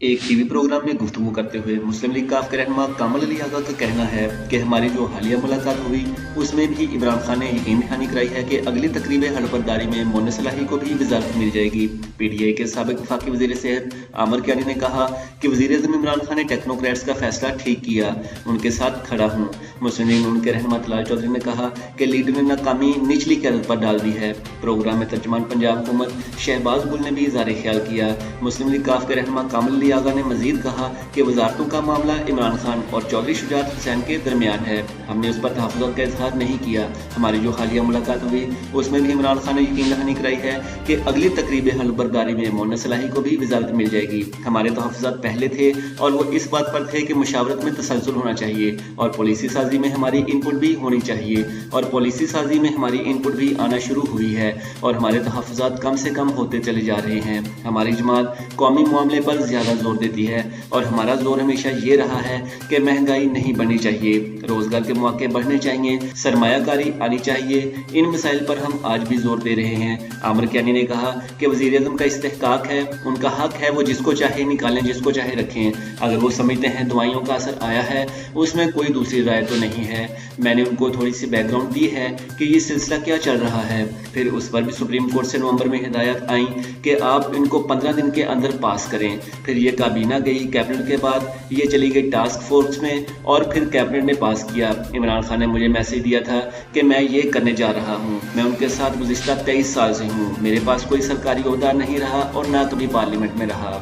एक TV programme में गुफ्तगू करते हुए मुस्लिम लीग काफ के रहनुमा कामल अली आगा का कहना है कि हमारी जो हालिया मुलाकात हुई उसमें भी इमरान खान ने यकीन दहानी कराई है कि अगली तकरीब हलफबरदारी में मोइन सलाही को भी वजारत मिल जाएगी। PTI के साबिक वफाकी वज़ीर सेहत आमिर कियानी ने कहा कि वज़ीर-ए-आज़म इमरान खान ने टेक्नोक्रेट्स का फैसला ठीक किया, उनके साथ खड़ा हूँ। मुस्लिम लीग नून के रहनुमा तलाल चौधरी ने कहा कि लीडर ने नाकामी निचली क़यादत पर डाल दी है। प्रोग्राम में तर्जमान पंजाब हुकूमत शहबाज गुल ने भी इज़हार ख्याल किया। मुस्लिम लीग काफ के रहनुमा कामल अली आगा ने मजीद कहा कि वजारतों का मामला इमरान खान और चौधरी शुजात हुसैन के दरमियान है, हमने उस पर तहफ़्फ़ुज़ात का इजहार नहीं किया। हमारी जो हालिया मुलाकात हुई उसमें भी इमरान खान ने यकीन दहानी कराई है कि अगली तकरीब हलफबरदारी में मोइन सलाही को भी वजारत मिल जाएगी। हमारे तहफ़्फ़ुज़ात पहले थे और वो इस बात पर थे कि मुशावरत में तसलसल होना चाहिए और पॉलिसी साजी में हमारी इनपुट भी होनी चाहिए और पॉलिसी साजी में हमारी इनपुट भी आना शुरू हुई है और हमारे तहफ़्फ़ुज़ात कम से कम होते चले जा रहे हैं। हमारी जमात कौमी मामले पर ज़्यादा जोर देती है और हमारा जोर हमेशा ये रहा है कि महंगाई नहीं बढ़नी चाहिए, रोजगार के मौके बढ़ने चाहिए, सरमायाकारी आनी चाहिए। इन मसाइल पर हम आज भी जोर दे रहे हैं। आमिर कियानी ने कहा कि वज़ीर-ए-आज़म का इस्तेहकाक है, उनका हक है, वो जिसको चाहे निकालें, जिसको चाहे रखें। अगर वो समझते हैं दवाइयों का असर आया है, उसमें कोई दूसरी राय तो नहीं है। मैंने उनको थोड़ी सी बैकग्राउंड दी है कि ये सिलसिला क्या चल रहा है। फिर उस पर भी सुप्रीम कोर्ट से नवंबर में हिदायत आई कि आप इनको 15 दिन के अंदर पास करें। फिर ये काबीना गई, कैबिनेट के बाद ये चली गई टास्क फोर्स में और फिर कैबिनेट ने पास किया। इमरान खान ने मुझे मैसेज दिया था कि मैं ये करने जा रहा हूँ। मैं उनके साथ गुज़िश्ता 23 साल से हूँ। मेरे पास कोई सरकारी ओहदा नहीं रहा और ना कभी पार्लियामेंट में रहा।